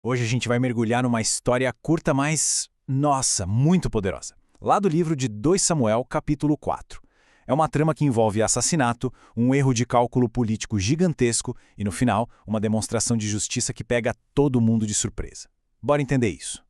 Hoje a gente vai mergulhar numa história curta, mas, nossa, muito poderosa. Lá do livro de 2 Samuel, capítulo 4. É uma trama que envolve assassinato, um erro de cálculo político gigantesco e, no final, uma demonstração de justiça que pega todo mundo de surpresa. Bora entender isso.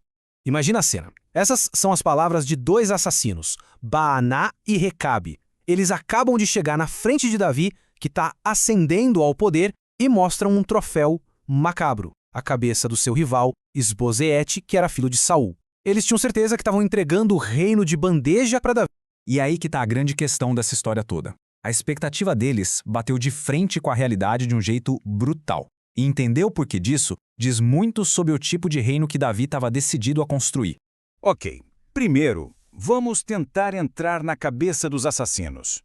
Imagina a cena. Essas são as palavras de 2 assassinos, Baaná e Recabe. Eles acabam de chegar na frente de Davi, que está ascendendo ao poder, e mostram um troféu macabro, a cabeça do seu rival, Isbozeete, que era filho de Saul. Eles tinham certeza que estavam entregando o reino de bandeja para Davi. E aí que está a grande questão dessa história toda. A expectativa deles bateu de frente com a realidade de um jeito brutal. E entender o porquê disso diz muito sobre o tipo de reino que Davi estava decidido a construir. Ok, primeiro, vamos tentar entrar na cabeça dos assassinos.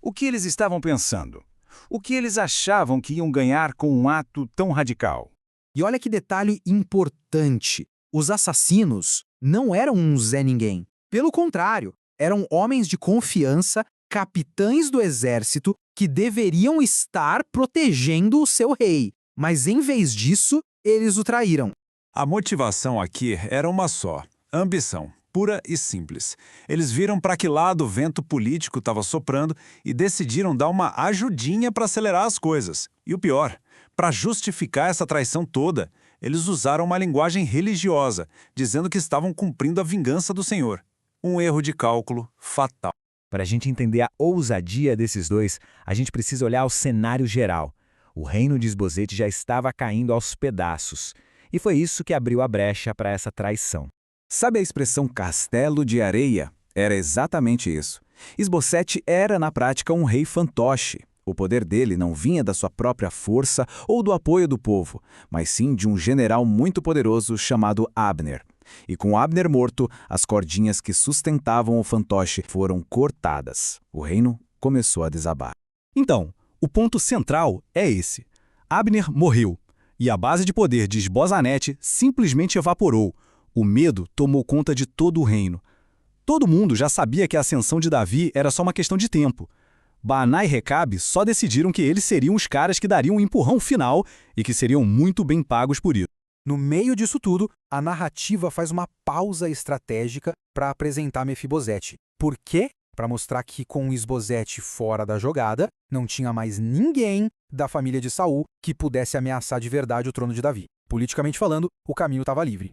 O que eles estavam pensando? O que eles achavam que iam ganhar com um ato tão radical? E olha que detalhe importante. Os assassinos não eram um Zé Ninguém. Pelo contrário, eram homens de confiança, capitães do exército que deveriam estar protegendo o seu rei. Mas em vez disso, eles o traíram. A motivação aqui era uma só: ambição, pura e simples. Eles viram para que lado o vento político estava soprando e decidiram dar uma ajudinha para acelerar as coisas. E o pior, para justificar essa traição toda, eles usaram uma linguagem religiosa, dizendo que estavam cumprindo a vingança do Senhor. Um erro de cálculo fatal. Para a gente entender a ousadia desses dois, a gente precisa olhar o cenário geral. O reino de Isbosete já estava caindo aos pedaços. E foi isso que abriu a brecha para essa traição. Sabe a expressão castelo de areia? Era exatamente isso. Isbosete era, na prática, um rei fantoche. O poder dele não vinha da sua própria força ou do apoio do povo, mas sim de um general muito poderoso chamado Abner. E com Abner morto, as cordinhas que sustentavam o fantoche foram cortadas. O reino começou a desabar. Então, o ponto central é esse. Abner morreu, e a base de poder de Esbozanete simplesmente evaporou. O medo tomou conta de todo o reino. Todo mundo já sabia que a ascensão de Davi era só uma questão de tempo. Baaná e Recabe só decidiram que eles seriam os caras que dariam um empurrão final e que seriam muito bem pagos por isso. No meio disso tudo, a narrativa faz uma pausa estratégica para apresentar Mefibosete. Por quê? Para mostrar que com Isbosete fora da jogada, não tinha mais ninguém da família de Saul que pudesse ameaçar de verdade o trono de Davi. Politicamente falando, o caminho estava livre.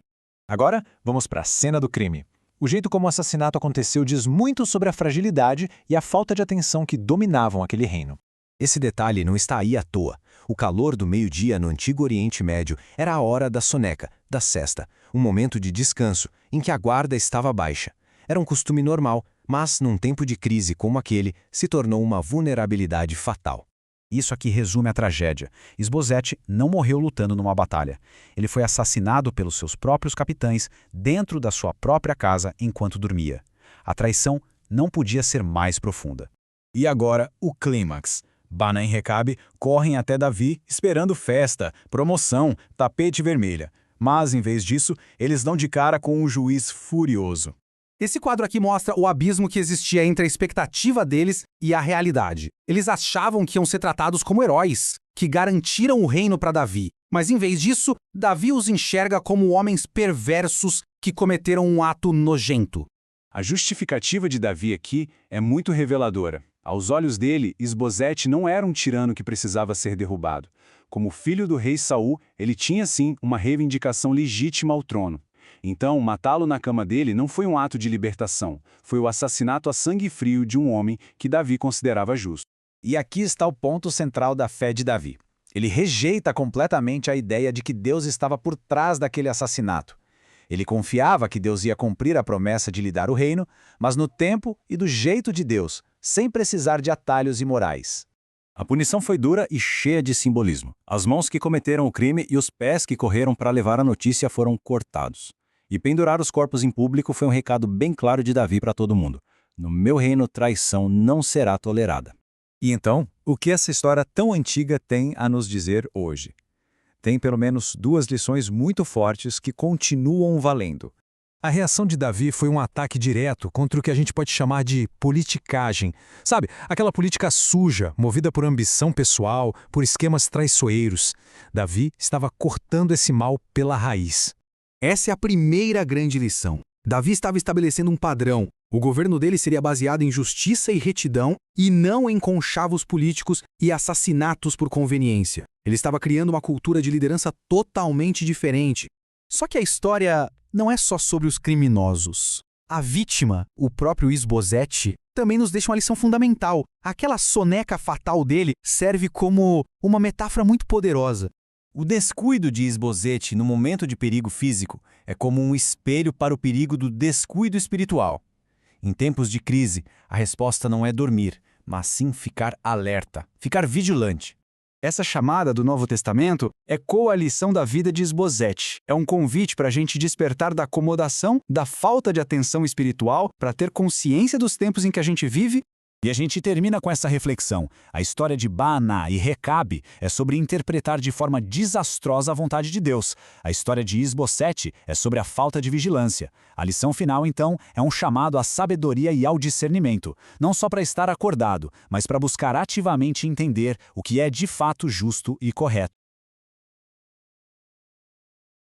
Agora, vamos para a cena do crime. O jeito como o assassinato aconteceu diz muito sobre a fragilidade e a falta de atenção que dominavam aquele reino. Esse detalhe não está aí à toa. O calor do meio-dia no Antigo Oriente Médio era a hora da soneca, da sesta, um momento de descanso em que a guarda estava baixa. Era um costume normal, mas num tempo de crise como aquele, se tornou uma vulnerabilidade fatal. Isso aqui resume a tragédia. Isbosete não morreu lutando numa batalha. Ele foi assassinado pelos seus próprios capitães dentro da sua própria casa enquanto dormia. A traição não podia ser mais profunda. E agora, o clímax. Baaná e Recabe correm até Davi esperando festa, promoção, tapete vermelha. Mas, em vez disso, eles dão de cara com um juiz furioso. Esse quadro aqui mostra o abismo que existia entre a expectativa deles e a realidade. Eles achavam que iam ser tratados como heróis, que garantiram o reino para Davi. Mas em vez disso, Davi os enxerga como homens perversos que cometeram um ato nojento. A justificativa de Davi aqui é muito reveladora. Aos olhos dele, Isbosete não era um tirano que precisava ser derrubado. Como filho do rei Saul, ele tinha sim uma reivindicação legítima ao trono. Então, matá-lo na cama dele não foi um ato de libertação, foi o assassinato a sangue frio de um homem que Davi considerava justo. E aqui está o ponto central da fé de Davi. Ele rejeita completamente a ideia de que Deus estava por trás daquele assassinato. Ele confiava que Deus ia cumprir a promessa de lhe dar o reino, mas no tempo e do jeito de Deus, sem precisar de atalhos imorais. A punição foi dura e cheia de simbolismo. As mãos que cometeram o crime e os pés que correram para levar a notícia foram cortados. E pendurar os corpos em público foi um recado bem claro de Davi para todo mundo. No meu reino, traição não será tolerada. E então, o que essa história tão antiga tem a nos dizer hoje? Tem pelo menos 2 lições muito fortes que continuam valendo. A reação de Davi foi um ataque direto contra o que a gente pode chamar de politicagem. Sabe, aquela política suja, movida por ambição pessoal, por esquemas traiçoeiros. Davi estava cortando esse mal pela raiz. Essa é a primeira grande lição. Davi estava estabelecendo um padrão. O governo dele seria baseado em justiça e retidão e não em conchavos políticos e assassinatos por conveniência. Ele estava criando uma cultura de liderança totalmente diferente. Só que a história não é só sobre os criminosos. A vítima, o próprio Isbosete, também nos deixa uma lição fundamental. Aquela soneca fatal dele serve como uma metáfora muito poderosa. O descuido de Isbosete no momento de perigo físico é como um espelho para o perigo do descuido espiritual. Em tempos de crise, a resposta não é dormir, mas sim ficar alerta, ficar vigilante. Essa chamada do Novo Testamento ecoa a lição da vida de Isbosete. É um convite para a gente despertar da acomodação, da falta de atenção espiritual, para ter consciência dos tempos em que a gente vive. E a gente termina com essa reflexão. A história de Baaná e Recabe é sobre interpretar de forma desastrosa a vontade de Deus. A história de Isbosete é sobre a falta de vigilância. A lição final, então, é um chamado à sabedoria e ao discernimento, não só para estar acordado, mas para buscar ativamente entender o que é de fato justo e correto.